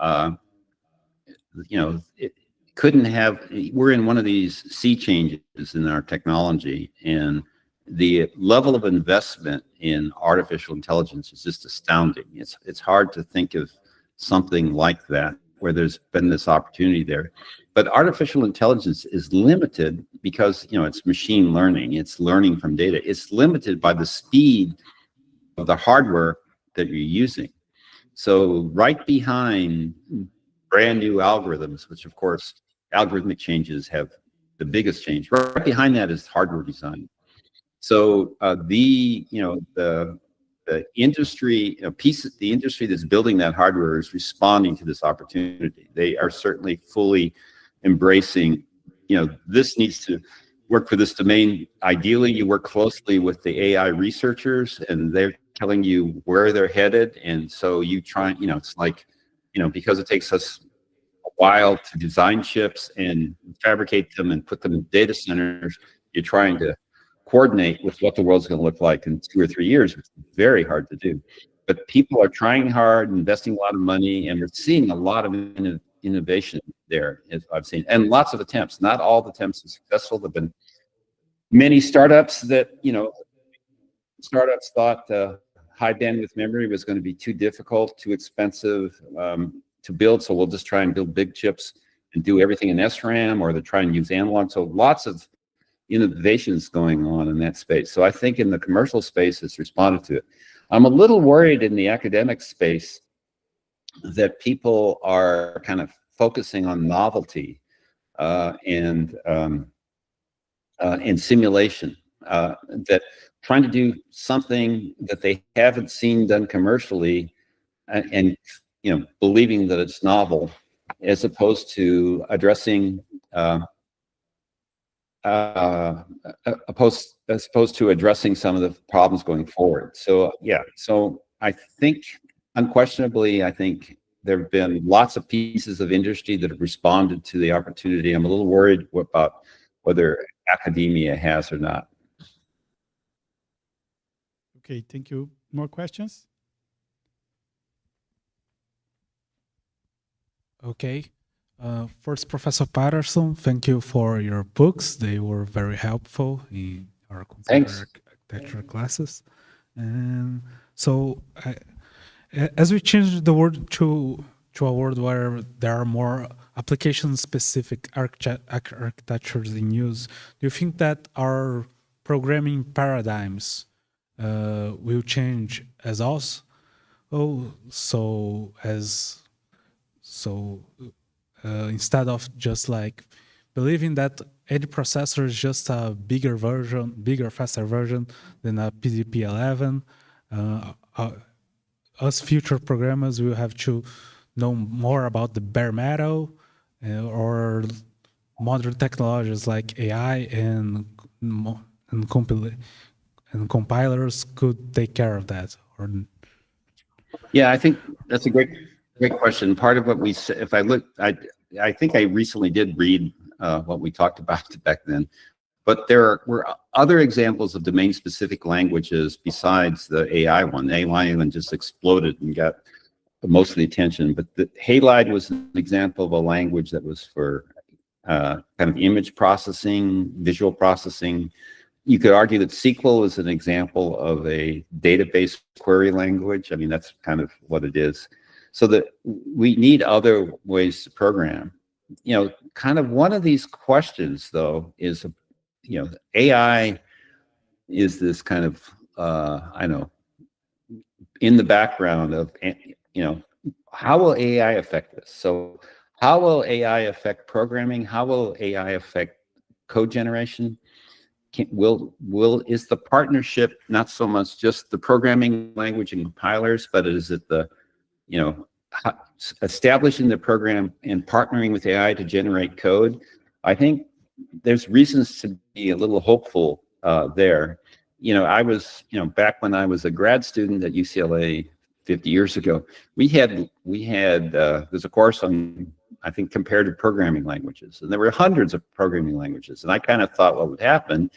it couldn't have, we're in one of these sea changes in our technology, and the level of investment in artificial intelligence is just astounding. It's hard to think of something like that where there's been this opportunity there. But artificial intelligence is limited because, it's machine learning. It's learning from data. It's limited by the speed of the hardware that you're using. So right behind brand new algorithms, which of course, algorithmic changes have the biggest change. Right behind that is hardware design. So the industry, the industry that's building that hardware is responding to this opportunity. They are certainly fully embracing, this needs to work for this domain. Ideally, you work closely with the AI researchers, and they're telling you where they're headed. And so you try, it's like, because it takes us a while to design chips and fabricate them and put them in data centers, you're trying to coordinate with what the world's going to look like in 2 or 3 years, which is very hard to do. But people are trying hard, investing a lot of money, and we're seeing a lot of innovation there, as I've seen, and lots of attempts. Not all the attempts are successful. There've been many startups that, startups thought high bandwidth memory was going to be too difficult, too expensive to build, so we'll just try and build big chips and do everything in SRAM, or they try and use analog. So lots of innovations going on in that space. So I think in the commercial space, it's responded to it. I'm a little worried in the academic space that people are kind of focusing on novelty and simulation, that trying to do something that they haven't seen done commercially, and believing that it's novel, as opposed to addressing as opposed to addressing some of the problems going forward. So yeah, so I think unquestionably, I think there have been lots of pieces of industry that have responded to the opportunity. I'm a little worried about whether academia has or not. Okay, thank you. More questions? Okay. First, Professor Patterson, thank you for your books. They were very helpful in our computer architecture classes. And so as we change the world to a world where there are more application-specific architectures in use, do you think that our programming paradigms will change as also? Instead of just like believing that any processor is just a bigger, faster version than a PDP-11, us future programmers will have to know more about the bare metal or modern technologies like AI and compilers could take care of that. Or Yeah, I think that's a great question. Part of what we said, if I look, I think I recently did read what we talked about back then, but there were other examples of domain-specific languages besides the AI one. The AI one just exploded and got most of the attention, but the Halide was an example of a language that was for kind of image processing, visual processing. You could argue that SQL is an example of a database query language. I mean, that's kind of what it is. So that we need other ways to program. You know, kind of one of these questions, though, is, you know, AI is this kind of, I know, in the background of, you know, how will AI affect this? So how will AI affect programming? How will AI affect code generation? Is the partnership not so much just the programming language and compilers, but is it the, you know, establishing the program and partnering with AI to generate code? I think there's reasons to be a little hopeful there. You know, I was, you know, back when I was a grad student at UCLA 50 years ago, there's a course on, I think, comparative programming languages, and there were hundreds of programming languages. And I kind of thought what would happen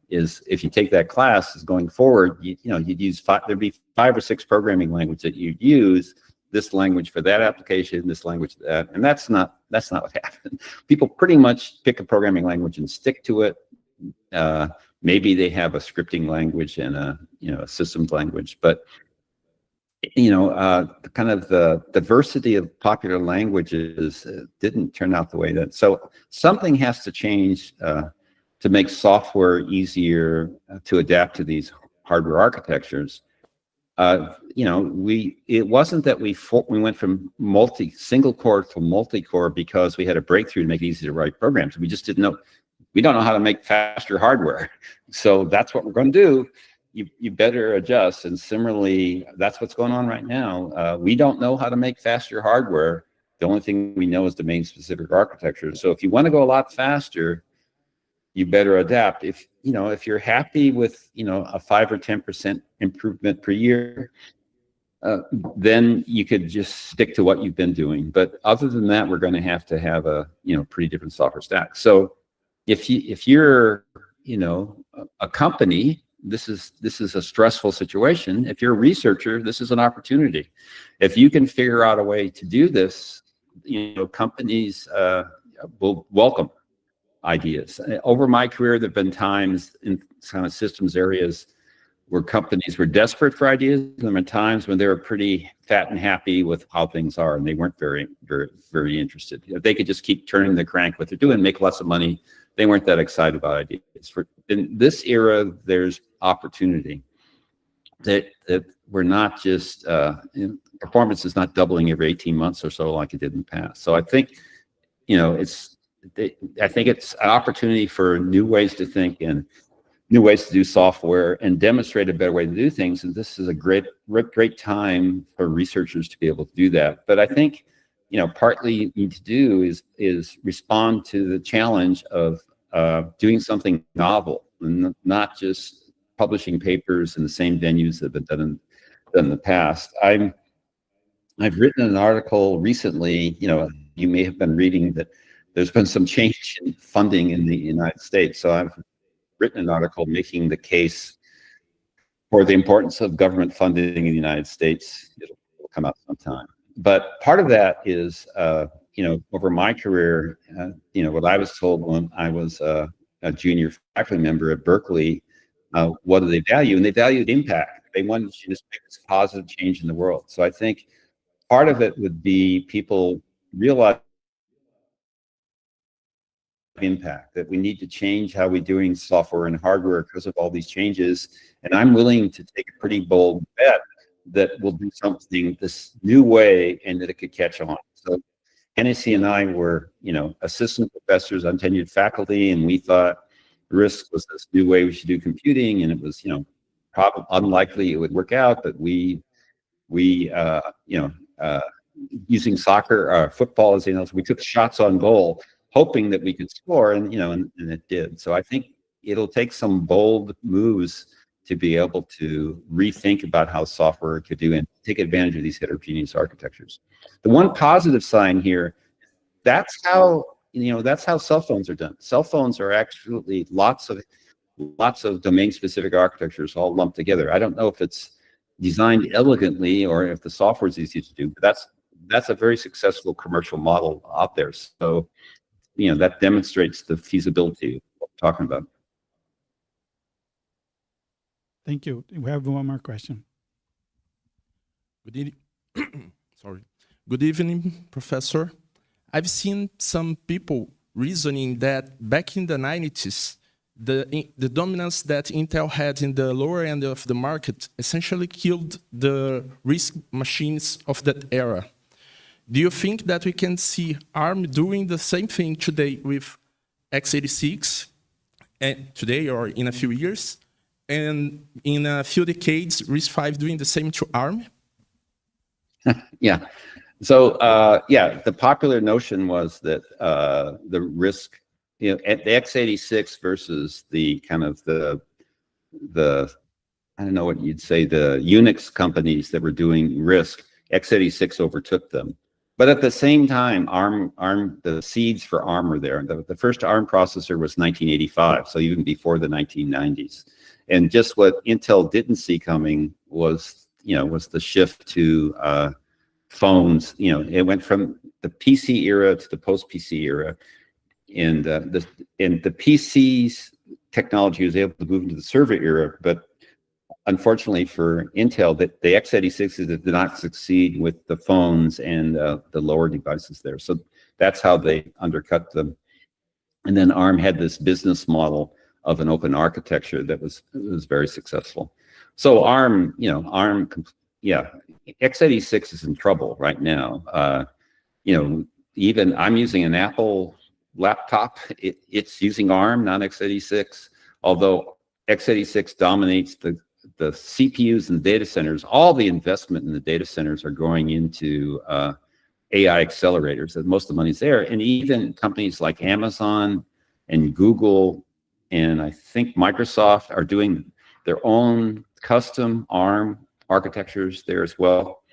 is if you take that class is going forward, you know, you'd use there'd be 5 or 6 programming languages that you'd use, this language for that application, this language for that, and that's not what happened. People pretty much pick a programming language and stick to it. Maybe they have a scripting language and a, you know, a systems language, but you know, kind of the diversity of popular languages didn't turn out the way that. So something has to change to make software easier to adapt to these hardware architectures. You know, it wasn't that we went from single core to multi-core because we had a breakthrough to make it easy to write programs. We just didn't know. We don't know how to make faster hardware, so that's what we're going to do. You better adjust. And similarly, that's what's going on right now. We don't know how to make faster hardware. The only thing we know is domain-specific architecture. So if you want to go a lot faster, you better adapt. If you're happy with, you know, a 5 or 10% improvement per year, then you could just stick to what you've been doing. But other than that, we're going to have a, you know, pretty different software stack. So if you're, you know, a company, this is a stressful situation. If you're a researcher, this is an opportunity. If you can figure out a way to do this, you know, companies will welcome ideas. Over my career, there have been times in kind of systems areas where companies were desperate for ideas, and there were times when they were pretty fat and happy with how things are, and they weren't very, very, very interested. If they could just keep turning the crank, what they're doing, make lots of money, they weren't that excited about ideas. In this era, there's opportunity that we're not just, performance is not doubling every 18 months or so like it did in the past. So I think, you know, I think it's an opportunity for new ways to think and new ways to do software and demonstrate a better way to do things. And this is a great time for researchers to be able to do that. But I think, you know, partly you need to do is respond to the challenge of doing something novel and not just publishing papers in the same venues that have been done in the past. I've written an article recently, you know, you may have been reading that there's been some change in funding in the United States. So I've written an article making the case for the importance of government funding in the United States. It'll come out sometime. But part of that is, you know, over my career, you know, what I was told when I was a junior faculty member at Berkeley what do they value? And they valued impact. They wanted to just make this positive change in the world. So I think part of it would be people realize impact, that we need to change how we're doing software and hardware because of all these changes. And I'm willing to take a pretty bold bet that we'll do something this new way and that it could catch on. So Hennessy and I were, assistant professors on tenured faculty, and we thought RISC was this new way we should do computing, and it was, probably unlikely it would work out, but we using soccer, football as we took shots on goal, hoping that we could score, and and it did. So I think it'll take some bold moves to be able to rethink about how software could do and take advantage of these heterogeneous architectures. The one positive sign here, that's how cell phones are done. Cell phones are actually lots of domain-specific architectures all lumped together. I don't know if it's designed elegantly or if the software is easy to do, but that's a very successful commercial model out there. So, that demonstrates the feasibility of what we're talking about. Thank you. We have one more question. Good evening, Professor. I've seen some people reasoning that back in the 90s, the dominance that Intel had in the lower end of the market essentially killed the RISC machines of that era. Do you think that we can see ARM doing the same thing today with x86, today or in a few years, and in a few decades, RISC-V doing the same to ARM? Yeah. So, the popular notion was that the RISC, the x86 versus the kind of the I don't know what you'd say, the Unix companies that were doing RISC, x86 overtook them. But at the same time, ARM, the seeds for ARM were there. The first ARM processor was 1985, so even before the 1990s. And just what Intel didn't see coming was the shift to phones. It went from the PC era to the post-PC era, and the PC's technology was able to move into the server era. But unfortunately for Intel, the x86 did not succeed with the phones and the lower devices there. So that's how they undercut them. And then ARM had this business model of an open architecture that was very successful. So ARM, x86 is in trouble right now. Even I'm using an Apple laptop. It's using ARM, not x86. Although x86 dominates the CPUs and data centers, all the investment in the data centers are going into AI accelerators, and most of the money's there. And even companies like Amazon and Google and I think Microsoft are doing their own custom ARM architectures there as well.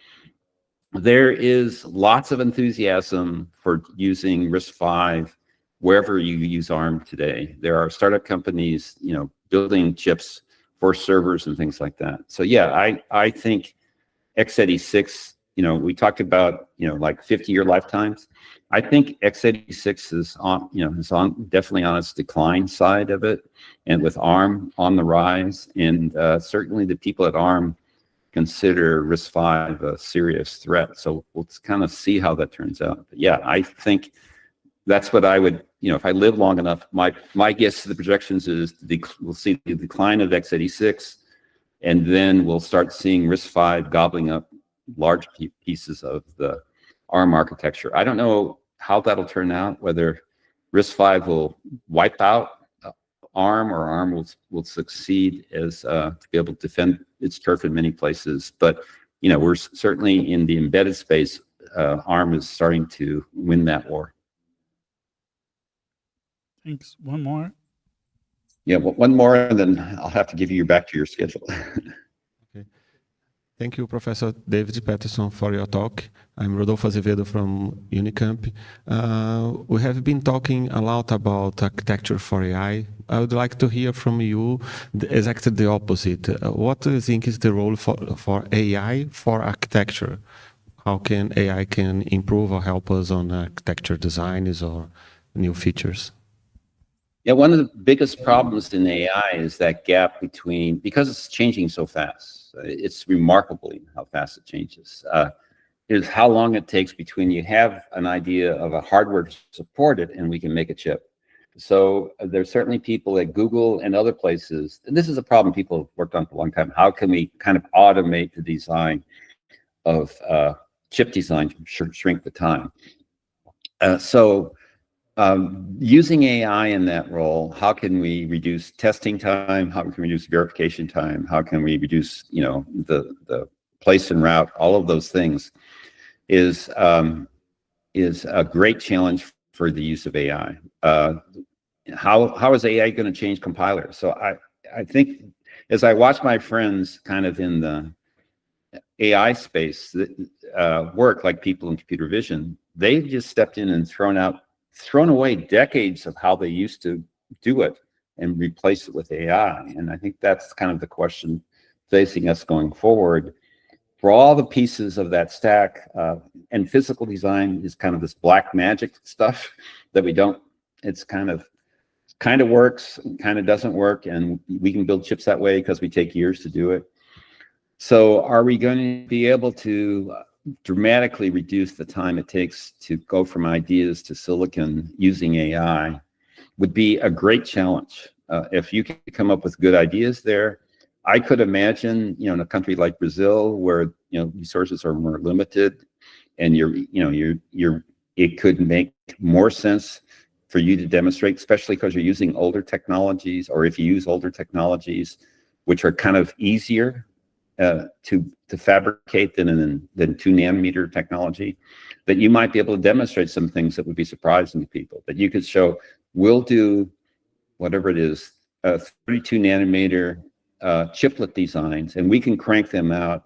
There is lots of enthusiasm for using RISC-V wherever you use ARM today. There are startup companies, building chips for servers and things like that. So yeah, I think x86, we talked about, like 50-year lifetimes. I think x86 is definitely on its decline side of it, and with ARM on the rise. And certainly the people at ARM consider RISC-V a serious threat. So we'll kind of see how that turns out. But yeah, I think that's what I would, if I live long enough, my guess of the projections is we'll see the decline of x86, and then we'll start seeing RISC-V gobbling up large pieces of the ARM architecture. I don't know how that'll turn out, whether RISC-V will wipe out ARM or ARM will succeed as to be able to defend its turf in many places. But we're certainly in the embedded space. ARM is starting to win that war. Thanks. One more. Yeah, well, one more, and then I'll have to give you back to your schedule. Okay. Thank you, Professor David Patterson, for your talk. I'm Rodolfo Azevedo from Unicamp. We have been talking a lot about architecture for AI. I would like to hear from you exactly the opposite. What do you think is the role for AI for architecture? How can AI improve or help us on architecture designs or new features? Yeah, one of the biggest problems in AI is that gap between, because it's changing so fast. It's remarkably how fast it changes. Is how long it takes between you have an idea of a hardware to support it and we can make a chip. So there's certainly people at Google and other places, and this is a problem people have worked on for a long time. How can we kind of automate the design of chip design to shrink the time? Using AI in that role, how can we reduce testing time? How can we reduce verification time? How can we reduce, the place and route? All of those things is a great challenge for the use of AI. How is AI going to change compilers? So I think as I watch my friends kind of in the AI space work, like people in computer vision, they've just stepped in and thrown away decades of how they used to do it and replace it with AI. And I think that's kind of the question facing us going forward. For all the pieces of that stack, and physical design is kind of this black magic stuff that we don't, it's kind of works, kind of doesn't work, and we can build chips that way because we take years to do it. So are we going to be able to dramatically reduce the time it takes to go from ideas to silicon using AI? Would be a great challenge. If you can come up with good ideas there, I could imagine, in a country like Brazil where, resources are more limited and it could make more sense for you to demonstrate, especially because you're using older technologies, or if you use older technologies, which are kind of easier to fabricate than 2-nanometer technology, that you might be able to demonstrate some things that would be surprising to people. That you could show, we'll do whatever it is, 32-nanometer chiplet designs, and we can crank them out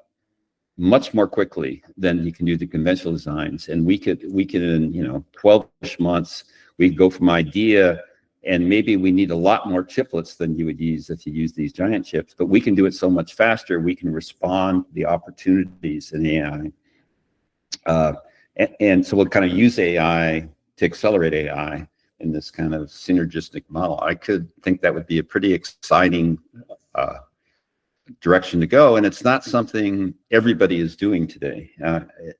much more quickly than you can do the conventional designs. And we could in 12-ish months, we go from idea, and maybe we need a lot more chiplets than you would use if you use these giant chips, but we can do it so much faster. We can respond to the opportunities in AI. And so we'll kind of use AI to accelerate AI in this kind of synergistic model. I could think that would be a pretty exciting direction to go. And it's not something everybody is doing today.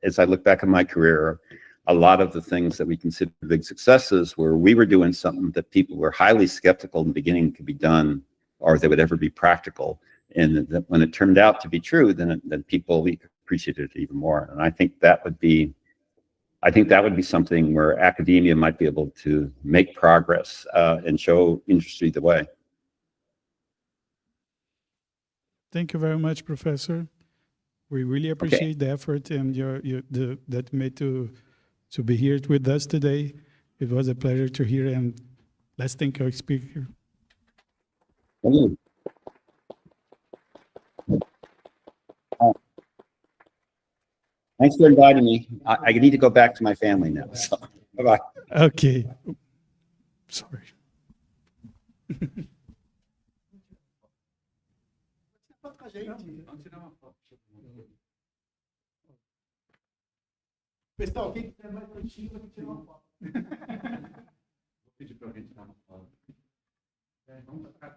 As I look back at my career, a lot of the things that we consider big successes where we were doing something that people were highly skeptical in the beginning could be done, or they would ever be practical. And that when it turned out to be true, then people appreciated it even more. And I think that would be something where academia might be able to make progress and show industry the way. Thank you very much, Professor. We really appreciate the effort and that you made to be here with us today. It was a pleasure to hear, and let's thank our speaker. Thanks for inviting me. I need to go back to my family now. So, bye-bye. Okay. Sorry. Pessoal, quem quiser mais curtinho, vai tirar uma foto. Vou pedir para alguém tirar uma foto. Vamos para cá.